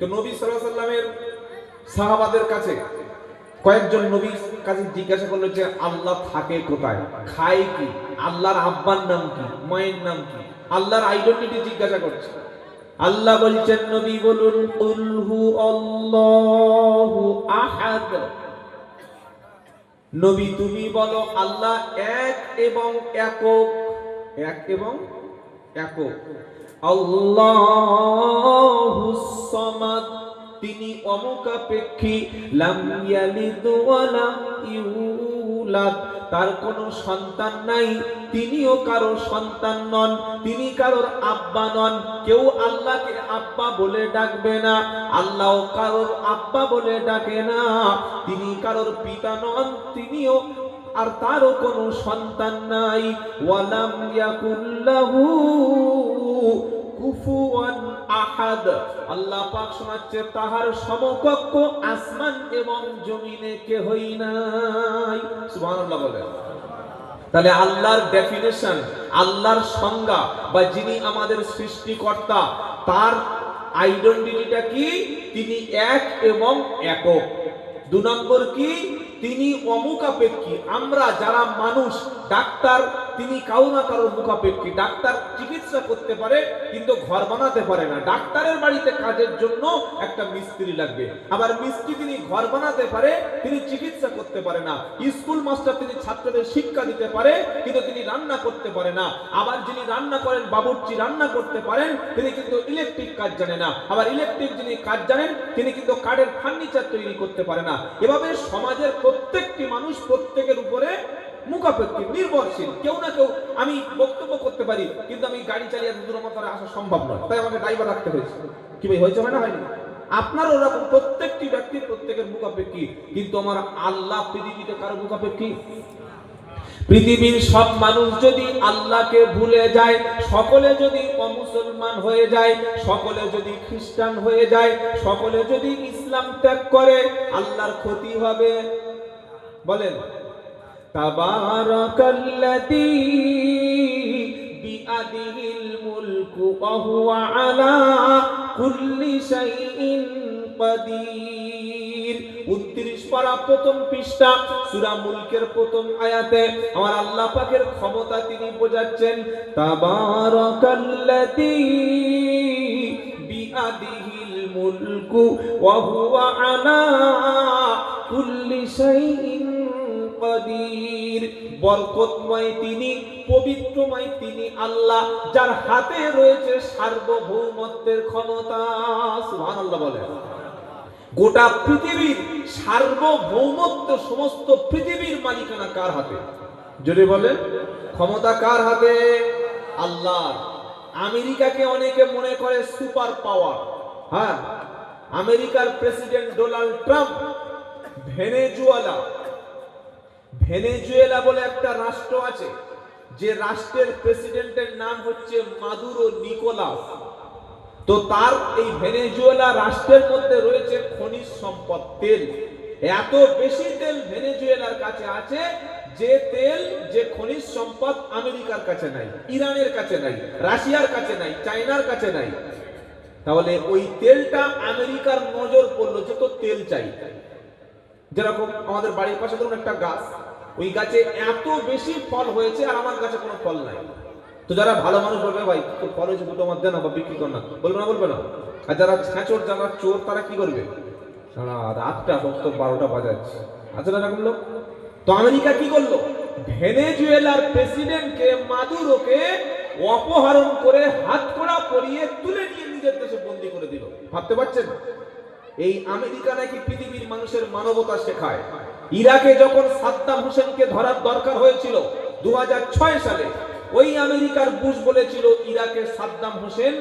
তো নবী সাল্লাল্লাহু আলাইহি সাল্লামের সাহাবাদের কাছে কয়েকজন নবীর কাছে জিজ্ঞাসা করলো যে আল্লাহ থাকে কোথায়, খায় কি, আল্লাহর আব্বার নাম কি, মায়ের নাম কি, আল্লাহর আইডেন্টিটি জিজ্ঞাসা করছে। আল্লাহ বলছেন নবী বলুন কুল হু আল্লাহু আহাদ। নবী তুমি বলো আল্লাহ এক এবং একক, এক এবং একক। আল্লাহুস সামাদ, তিনি অমুখাপেক্ষী, লাম ইয়ালিদ ওয়া লাম ইউলাদ, তার কোনো সন্তান নাই, তিনিও কারো সন্তান নন, তিনি কারোর আব্বা নন। কেউ আল্লাহকে আব্বা বলে ডাকবে না, আল্লাহও কারোর আব্বা বলে ডাকে না। তিনি কারোর পিতা নন, তিনিও আর তারও কোনো সন্তান নাই। ওয়ালাম ইয়াকুল্লাহু কুফুয়ান আহাদ, আল্লাহ পাক শোনাচ্ছে তাহার সমকক্ষ আসমান এবং জমিনে কেহই নাই। সুবহানাল্লাহ বলেন। তাহলে আল্লাহর ডেফিনেশন, আল্লাহর সংজ্ঞা বা যিনি আমাদের সৃষ্টিকর্তা, তার আইডেন্টিটিটা কি? তিনি এক এবং একক। 2 নম্বর কি? তিনি অমুখাপেক্ষী। আমরা যারা মানুষ, ডাক্তার তিনি কারো না কারো মুখাপেক্ষী। ডাক্তার চিকিৎসা করতে পারে কিন্তু ঘর বানাতে পারে না। ডাক্তারের বাড়িতে কাজের জন্য একটা মিস্ত্রি লাগবে। আবার মিস্ত্রি তিনি ঘর বানাতে পারে, তিনি চিকিৎসা করতে পারে না। স্কুল মাস্টার তিনি ছাত্রদের শিক্ষা দিতে পারে কিন্তু তিনি রান্না করতে পারে না। আবার যিনি রান্না করেন, বাবুর্চি রান্না করতে পারেন, তিনি কিন্তু ইলেকট্রিক কাজ জানে না। আবার ইলেকট্রিক যিনি কাজ জানেন তিনি কিন্তু কাঠের ফার্নিচার তৈরি করতে পারে না। এভাবে সমাজের প্রত্যেকটি মানুষ প্রত্যেকের উপরে মুখাপেক্ষী, নির্ভরশীল। কেউ না কেউ, আমি বক্তব্য করতে পারি কিন্তু আমি গাড়ি চালিয়ে দূরমাত্রায় আসা সম্ভব নয়, তাই আমাকে ড্রাইভার রাখতে হয়েছে। কি ভাই হয়েছে না হয়নি? আপনার ওরকম প্রত্যেকটি ব্যক্তি প্রত্যেকের মুখাপেক্ষী। কিন্তু আমার আল্লাহ পৃথিবীতে কারো মুখাপেক্ষী? পৃথিবীর সব মানুষ যদি আল্লাহকে ভুলে যায়, সকলে যদি অমুসলমান হয়ে যায়, সকলে যদি খ্রিস্টান হয়ে যায়, সকলে যদি ইসলাম ত্যাগ করে, আল্লাহর ক্ষতি হবে। বলেন তাবারাকাল্লাযী বিআদিহিল মুলকু ওয়া হুয়া আলা কুল্লি শাইইন কাদির। 29 পারা প্রথম পৃষ্ঠা সূরা মুলকের প্রথম আয়াতে আমার আল্লাহ পাকের ক্ষমতা তিনি বোঝাচ্ছেন। তাবারাকাল্লাযী বিআদিহিল মুলকু ওয়া হুয়া আলা কুল্লি শাইইন কাদির। বরকতময় তিনি, পবিত্রময় তিনি আল্লাহ, যার হাতে রয়েছে সার্বভৌমত্বের ক্ষমতা। সুবহানাল্লাহ বলেন। গোটা পৃথিবীর সার্বভৌমত্ব, সমস্ত পৃথিবীর মালিকানা কার হাতে? যদি বলেন ক্ষমতা কার হাতে? আল্লাহ। আমেরিকাকে অনেকে মনে করে সুপার পাওয়ার। হ্যাঁ, আমেরিকার প্রেসিডেন্ট ডোনাল্ড ট্রাম্প ভেনেজুয়েলা বলে একটা রাষ্ট্র আছে, যে রাষ্ট্রের প্রেসিডেন্টের নাম হচ্ছে মাদুরো নিকোলাস। তো তার এই ভেনেজুয়েলা রাষ্ট্রের মধ্যে রয়েছে খনিজ সম্পদ, তেল। এত বেশি তেল ভেনেজুয়েলার কাছে আছে, যে তেল, যে খনিজ সম্পদ আমেরিকার কাছে নাই, ইরানের কাছে নাই, রাশিয়ার কাছে নাই, চায়নার কাছে নাই। তাহলে ওই তেলটা আমেরিকার নজর পড়লো যে তো তেল চাই। যেরকম আমাদের বাড়ির পাশে ধরুন একটা গাছ, ওই গাছে এত বেশি ফল হয়েছে আর আমার কাছে কোনো ফল নাই। তো যারা ভালো মানুষ বলবে ভাই তো ফল হয়েছে দুটো আমার দেন বা বিক্রি কর না, বলবে না? বলবে না? আর যারা ছ্যাঁচোর, যারা চোর, তারা কি করবে? রাতটা সমস্ত 12টা বাজাচ্ছে। আচ্ছা না এরকম লোক? তো আমেরিকা কি করলো? ভেনেজুয়েলার প্রেসিডেন্টকে, মাদুরোকে অপহরণ করে হাতকড়া পরিয়ে তুলে নিয়ে নিজের দেশে বন্দী করে দিল। ভাবতে পারছেন? এই আমেরিকা নাকি পৃথিবীর মানুষের মানবতা শেখায়। ইরাকে যখন সাদ্দাম হোসেনকে ধরার দরকার হয়েছিল 2006 সালে, ওই আমেরিকার বুশ বলেছিল ইরাকে সাদ্দাম হোসেন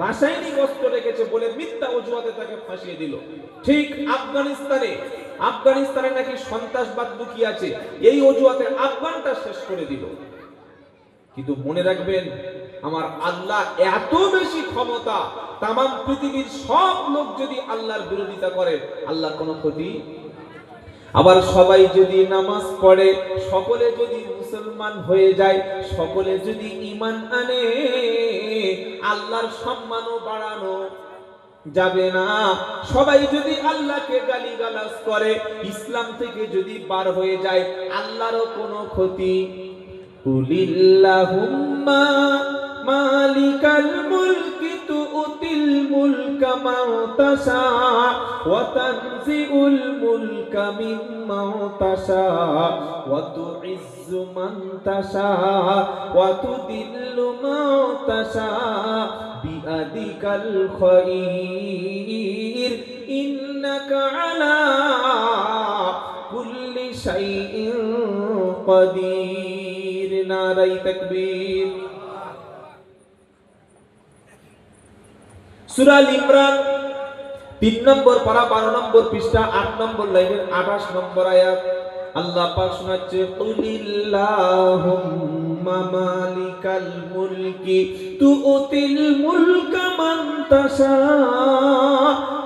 রাসায়নিক অস্ত্র রেখেছে বলে মিথ্যা অজুহাতে তাকে ফাঁসিয়ে দিল। ঠিক আফগানিস্তানে নাকি সন্ত্রাসবাদ লুকিয়ে আছে, এই অজুহাতে আফগানটা শেষ করে দিল। কিন্তু মনে রাখবেন, আমার আল্লাহ এত বেশি ক্ষমতা, তাম পৃথিবীর সব লোক যদি আল্লাহর বিরোধিতা করে, আল্লাহর কোনো ক্ষতি? আবার সবাই যদি নামাজ পড়ে, সকলে যদি মুসলমান হয়ে যায়, সকলে যদি ঈমান আনে, আল্লাহর সম্মানও বাড়ানো যাবে না। সবাই যদি আল্লাহকে গালিগালাজ করে, ইসলাম থেকে যদি বার হয়ে যায়, আল্লাহরও কোনো ক্ষতি। কুলিল্লাহুম্মা মালিকাল মুলকি তুতিল মুলকা মান তাশা ওয়া তানজিউল মুলকা মিম্মান তাশা ওয়া তুইজ্জু মান তাশা ওয়া তুদিল্লু মান তাশা বিয়াদিকাল খায়র ইন্নাকা আলা কুল্লি শাইইন কাদির। নারাই তাকবীর। সূরা আল ইমরান 3 নম্বর পারা 12 নম্বর পৃষ্ঠা 8 নম্বর লাইনের 28 নম্বর আয়াত। আল্লাহ পাক শোনাচ্ছে, কুলিল্লাহুম্মা মালিকাল মুলকি তুতিল মুলকা মান তাশা।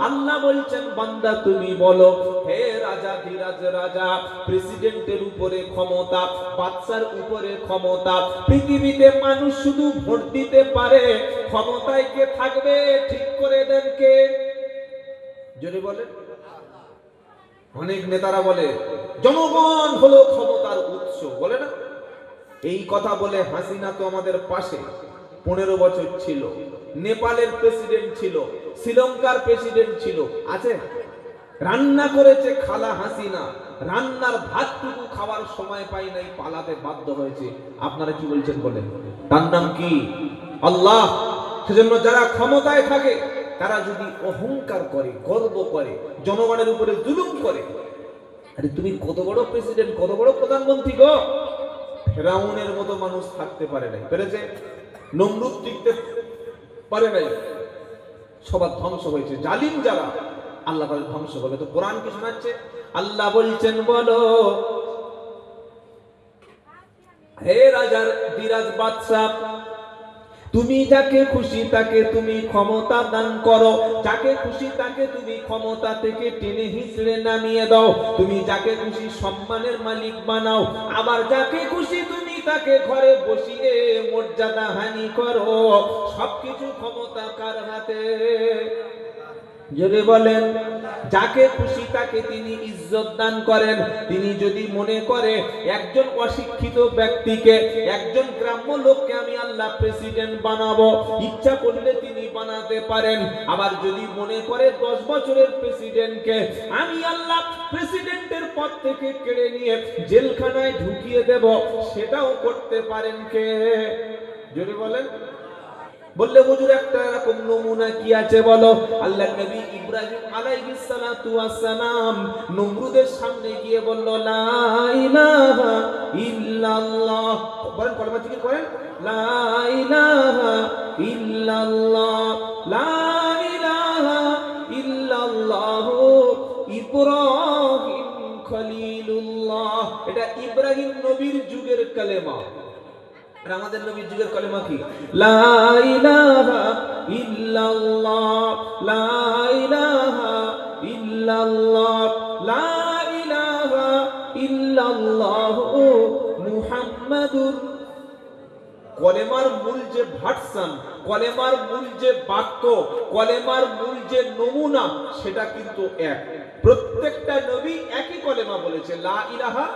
আল্লাহ বলছেন, বান্দা তুমি বলো, হে রাজা ধীরাজ রাজা, প্রেসিডেন্টের উপরে ক্ষমতা, বাদশার উপরে ক্ষমতা। পৃথিবীতে মানুষ শুধু ভোট দিতে পারে, ক্ষমতায় কে থাকবে ঠিক করে দেন কে? জোরে বলেন। অনেক নেতারা বলে জনগণ হলো ক্ষমতার উৎস, বলে না? এই কথা বলে হাসিনা তো আমাদের পাশে 15 বছর ছিল, নেপালের প্রেসিডেন্ট ছিল, শ্রীলঙ্কার প্রেসিডেন্ট ছিল, আছে? রান্না করেছে খালা হাসিনা, রান্নার ভাতটুকু খাওয়ার সময় পাই নাই, পালাতে বাধ্য হয়েছে। আপনারা কি বলছেন বলেন? তার নাম কি? আল্লাহ। সেজন্য যারা ক্ষমতায় থাকে তারা যদি অহংকার করে, গর্ব করে, জনগণের উপরে জুলুম করে, আরে তুমি কত বড় প্রেসিডেন্ট, কত বড় প্রধানমন্ত্রী গো। ফেরাউনের মতো মানুষ থাকতে পারে নাই, পেরেছে? নমরুদ টিকতে পারে নাই, সবার ধ্বংস হয়েছে। জালিম যারা, আল্লাহ তাদের ধ্বংস করবে। তো কোরআন কি শোনাচ্ছে? আল্লাহ বলছেন, বলো হে রাজার বিরাজ বাদশা, তুমি যাকে খুশি তাকে তুমি ক্ষমতা দান করো, যাকে খুশি তাকে তুমি ক্ষমতা থেকে টেনে হিঁচড়ে নামিয়ে দাও, তুমি যাকে খুশি সম্মানের মালিক বানাও, আবার যাকে খুশি তুমি তাকে ঘরে বসিয়ে মর্যাদা হানি করো। সবকিছু ক্ষমতা কার হাতে? যদি বলেন, যাকে খুশি তাকে তিনি ইজ্জত দান করেন। তিনি যদি মনে করে একজন অশিক্ষিত ব্যক্তিকে, একজন গ্রাম্য লোককে আমি আল্লাহ প্রেসিডেন্ট বানাবো, ইচ্ছা করলে তিনি বানাতে পারেন। আবার যদি মনে করে 10 বছরের প্রেসিডেন্টকে আমি আল্লাহ প্রেসিডেন্টের পদ থেকে কেড়ে নিয়ে জেলখানায় ঢুকিয়ে দেব, সেটাও করতে পারেন কে? যদি বলেন। বললে হুজুর একটা এরকম নমুনা কি আছে বলো? আল্লাহর নবী ইব্রাহিম আলাইহিস সালাতু ওয়াস সালাম নমরুদের সামনে গিয়ে বলল, লা ইলাহা ইল্লাল্লাহ। বলেন, কলমা জিকির করেন, লা ইলাহা ইল্লাল্লাহ, লা ইলাহা ইল্লাল্লাহ ইব্রাহিম খলিলুল্লাহ। এটা ইব্রাহিম নবীর যুগের কালেমা। আর আমাদের নবীর যুগের কালেমা কি? লা ইলাহা ইল্লাল্লাহ, লা ইলাহা ইল্লাল্লাহ, লা ইলাহা ইল্লাল্লাহ মুহাম্মাদুর। কলেমার মূল যে ভার্সন, কলেমার মূল যে বাক্য, কলেমার মূল যে নমুনা, সেটা কিন্তু এক। প্রত্যেকটা নবী একই কলেমা বলেছে, লা ইলাহা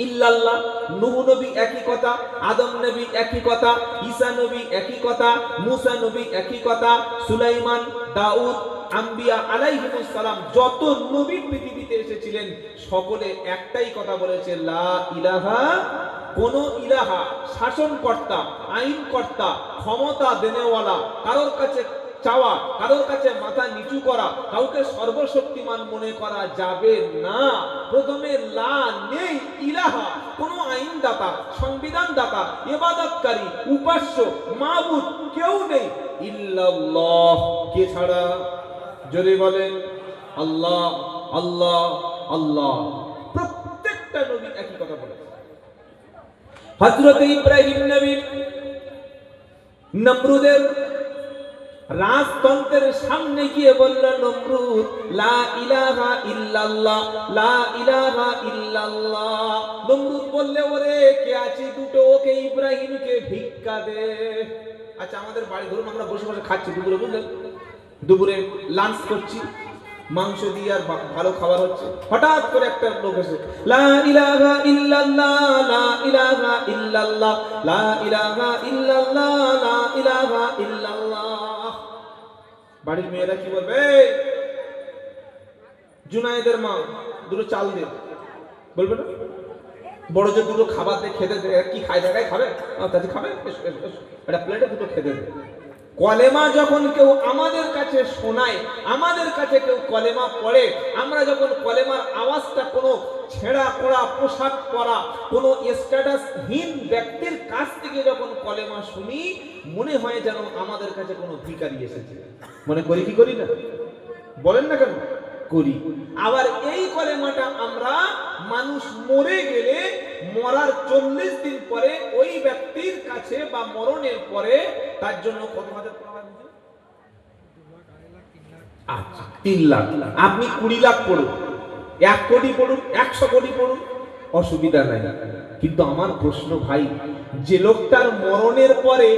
ইল্লাল্লাহ। নূহ নবী একই কথা, আদম নবী একই কথা, ঈসা নবী একই কথা, মুসা নবী একই কথা, সুলাইমান, দাউদ, আম্বিয়া আলাইহিমুস সালাম, যত নবী পৃথিবীতে এসেছিলেন সকলে একটাই কথা বলেছে, লা ইলাহা। কোন ইলাহা শাসনকর্তা, আইনকর্তা, ক্ষমতা দেনেওয়ালা, কারোর কাছে চাওয়া, কারোর কাছে মাথা নিচু করা, কাউকে সর্বশক্তিমান মনে করা যাবে না। প্রথমে লা নেই, ইলাহা, কোন আইনদাতা, সংবিধানদাতা, ইবাদতকারী, উপাস্য, মাবুদ কেউ নেই, ইল্লাল্লাহ। কে ছাড়া? যদি বলেন আল্লাহ, আল্লাহ, আল্লাহ। প্রত্যেকটা নবী একই কথা বলেছে। হযরত ইব্রাহিম নবী নমরুদের রাজতন্ত্রের সামনে গিয়ে বলল, নমরুদ, লা ইলাহা ইল্লাল্লাহ, লা ইলাহা ইল্লাল্লাহ। নমরুদ বললে, ওরে কে আছে দুটো, ওকে ইব্রাহিমকে ভিক্ষা দে। আচ্ছা, আমাদের বাড়ি ধরুন আমরা বসে বসে খাচ্ছি দুপুরে, বুঝলেন, দুপুরে লাঞ্চ করছি, মাংস দিয়ে আর ভালো খাবার হচ্ছে, হঠাৎ করে একটা লোক এসে লা ইলাহা ইল্লাল্লাহ লা ইলাহা ইল্লাল্লাহ লা ইলাহা ইল্লাল্লাহ লা ইলাহা ইল্লাল্লাহ। বাড়ির মেয়েরা কি বলবে? জুনায়েদের মা দুটো চাল দে, বলবে না? বড় যে দুটো খাবার দিয়ে খেতে দে, কি খায় জায়গায় খাবে, তাতে খাবে, একটা প্লেটে দুটো খেতে দে। কলেমা যখন কেউ আমাদের কাছে শোনায়, আমাদের কাছে কেউ কলেমা পড়ে, আমরা যখন কলেমার আওয়াজটা কোনো ছেঁড়া পড়া পোশাক পরা কোনো স্ট্যাটাসহীন ব্যক্তির কাছ থেকে যখন কলেমা শুনি, মনে হয় যেন আমাদের কাছে কোনো ভিখারি এসেছে। মনে করি কি করি না? বলেন না কেন? করি। আবার এই কলেমাটা আমরা মানুষ মরে গেলে মরার 40 দিন পরে ওই ব্যক্তির কাছে বা মরণের পরে তার জন্য কত হাজার পড়া হয়? আচ্ছা 3 লাখ। আপনি 20 লাখ পড়ুন, 1 কোটি পড়ুন, 100 কোটি পড়ুন, অসুবিধা নাই। কিন্তু আমার প্রশ্ন ভাই, যে লোকটার মরণের পরে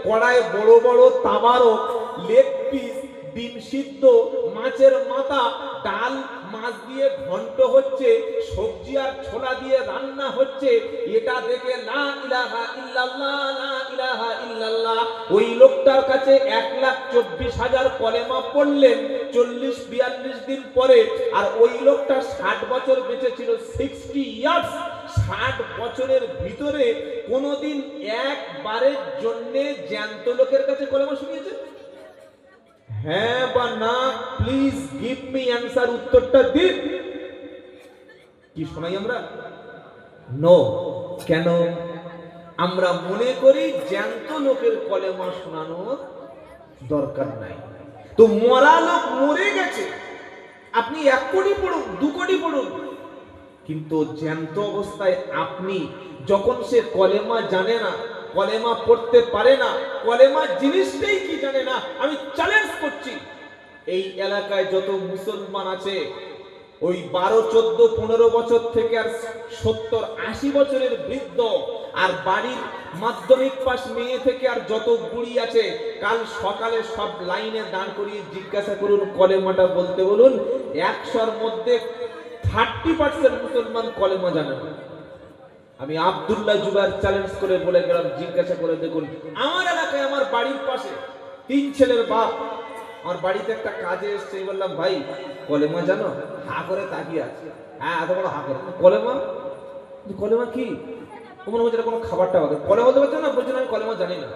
কড়ায় বড় বড় তাবারক, লেগ পিস, ডিম সিদ্ধ, মাছের মাথা, ডাল মাছ দিয়ে ঘন্ট হচ্ছে, সবজি আর ছোলা দিয়ে রান্না হচ্ছে, এটা দেখে লা ইলাহা ইল্লাল্লাহ লা ইলাহা ইল্লাল্লাহ, ওই লোকটার কাছে 1,24,000 কলেমা পড়লেন 40-42 দিন পরে, আর ওই লোকটা 60 বছর বেঁচে ছিল, 60 ইয়ার্স। 60 বছরের ভিতরে কোনদিন একবারের জন্য জ্যান্ত লোকের কাছে কলেমা শুনিয়েছে? হ্যাঁ বা না? প্লিজ গিভ মি অ্যানসার, উত্তরটা দিন। কি শোনাই আমরা? নো। কেন? আমরা মনে করি জ্যান্ত লোকের কলেমা শোনানোর দরকার নাই। তো মরা লোক মরে গেছে, আপনি 1 কোটি পড়ুন, 2 কোটি পড়ুন, কিন্তু জ্যান্ত অবস্থায় আপনি যখন সে কলেমা জানে না, কলেমা পড়তে পারে না, কলেমা জিনিসটাই কি জানে না, আমি চ্যালেঞ্জ করছি এই এলাকায় যত মুসলমান আছে, ওই 12, 14, 15 বছর থেকে আর 70, 80 বছরের বৃদ্ধ, আর বাড়ির মাধ্যমিক পাস মেয়ে থেকে আর যত বুড়ি আছে, কাল সকালে সব লাইনে দাঁড় করিয়ে জিজ্ঞাসা করুন, কলেমাটা বলতে বলুন, 100-র মধ্যে 30% মুসলমান কলেমা জানে না। আমি আব্দুল্লাহ জুবায়ের চ্যালেঞ্জ করে বলে গেলাম, জিজ্ঞাসা করে দেখুন, আমার এলাকায় আমার বাড়ির পাশে 3 ছেলের বাপ আমার বাড়িতে একটা কাজে এসছে, বললাম ভাই কলেমা জানো? হা করে তাকিয়ে আছে, হ্যাঁ এত বড় হা করে। কলেমা? কলেমা কি? মনে হচ্ছে কোনো খাবারটা হবে। কলেমা বলতে পারছো না? বলছেন আমি কলেমা জানি না।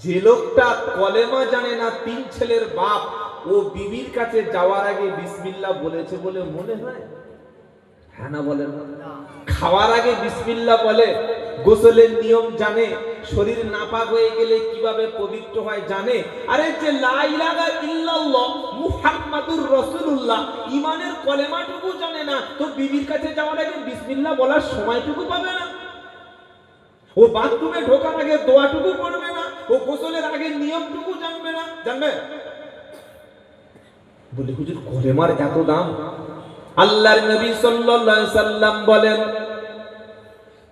যে লোকটা কলেমা জানে না, 3 ছেলের বাপ, ও বিবির কাছে যাওয়ার আগে বিসমিল্লাহ বলেছে বলে মনে হয়? হ্যাঁ না বলেন? খাওয়ার আগে বিসমিল্লাহ বলে, গোসলের নিয়ম জানে, শরীর নাপাক হয়ে গেলে কিভাবে পবিত্র হয় জানে। আরে যে লা ইলাহা ইল্লাল্লাহ মুহাম্মাদুর রাসূলুল্লাহ ঈমানের কলেমাটুকু জানে না, তো বিবির কাছে যাওয়ার আগে বিসমিল্লাহ বলার সময়টুকু পাবে না, ও বাথরুমে ঢোকার আগে দোয়াটুকু পড়বে না, ও গোসলের আগে নিয়মটুকু জানবে না? জানবে? বলে হুজুর কলেমার এত দাম? আল্লাহর নবী সাল্লাল্লাহু আলাইহি সাল্লাম বলেন,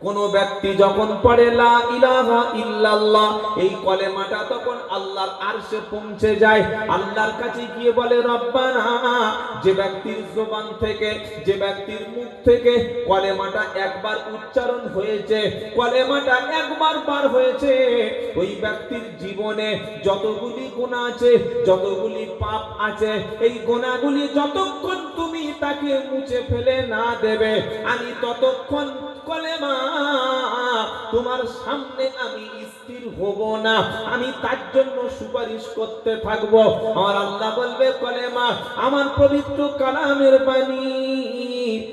কোন ব্যক্তি যখন পড়ে লা ইলাহা ইল্লাল্লাহ এই কলেমাটা, তখন আল্লাহর আরশে পৌঁছে যায়, আল্লাহর কাছে গিয়ে বলে রব্বানা, যে ব্যক্তির জবান থেকে, যে ব্যক্তির মুখ থেকে কলেমাটা একবার উচ্চারণ হয়েছে, কলেমাটা একবার বার হয়েছে, ওই ব্যক্তির জীবনে যতগুলি গুনাহ আছে, যতগুলি পাপ আছে, এই গুনাহগুলি যতক্ষণ তুমি তাকে মুছে ফেলে না দেবে, আমি ততক্ষণ কলেমা তোমার সামনে আমি স্থির হব না, আমি তার জন্য সুপারিশ করতে থাকব। আমার আল্লাহ বলবে কলেমা আমার পবিত্র কালামের বাণী।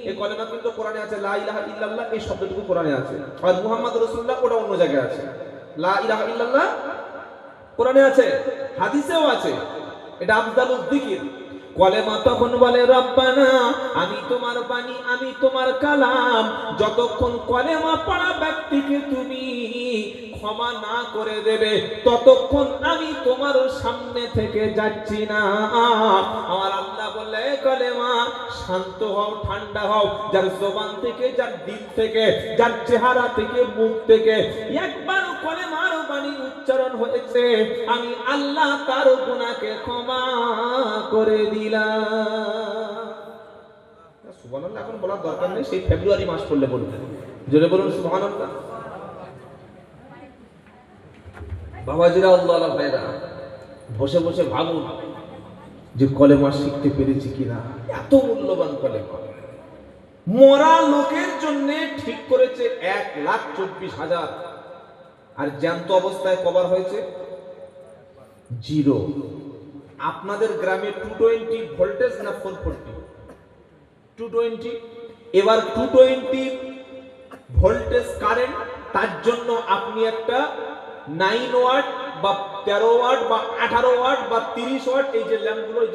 এই কলেমা কিন্তু কোরআনে আছে, লা ইলাহা ইল্লাল্লাহ এই শব্দটুকু কোরআনে আছে, আর মুহাম্মদ রাসূলুল্লাহ ওটা অন্য জায়গায় আছে। লা ইলাহা ইল্লাল্লাহ কোরআনে আছে, হাদিসেও আছে, এটা আফদালুজ যিকির। কলেমা তখন বলে রব্বানা, আমি তোমার বাণী, আমি তোমার কালাম, যতক্ষণ কলেমা পড়া ব্যক্তিকে তুমি ক্ষমা না করে দেবে, ততক্ষণ আমি তোমার সামনে থেকে যাচ্ছি না। আমার আল্লাহ বলে কলেমা শান্ত হও, ঠান্ডা হও, যার জবান থেকে, যার দিল থেকে, যার চেহারা থেকে, মুখ থেকে একবার কলেমার বাণী উচ্চারণ হয়েছে, আমি আল্লাহ তার গুনাহকে ক্ষমা করে দিলাম। সুবহানাল্লাহ এখন বলার দরকার নেই, সেই ফেব্রুয়ারি মাস পড়লে বলবেন। জোরে বলুন সুবহানাল্লাহ। বাবাজিরা, আল্লাহ ভাইরা, বসে বসে ভাবুন যে কলেমা শিখতে পেরেছি কিনা। এত মূল্যবান কলেমা মরা লোকের জন্য ঠিক করেছে 1,24,000, আর জ্যান্ত অবস্থায় কভার হয়েছে 0। আপনাদের গ্রামে 220 ভোল্টেজ না 440? 220। এবার 220 ভোল্টেজ কারেন্ট, তার জন্য আপনি একটা 9 ওয়াট বা 13 ওয়াট বা 18 ওয়াট বা 30 ওয়াট এই যে ল্যাম্পগুলো,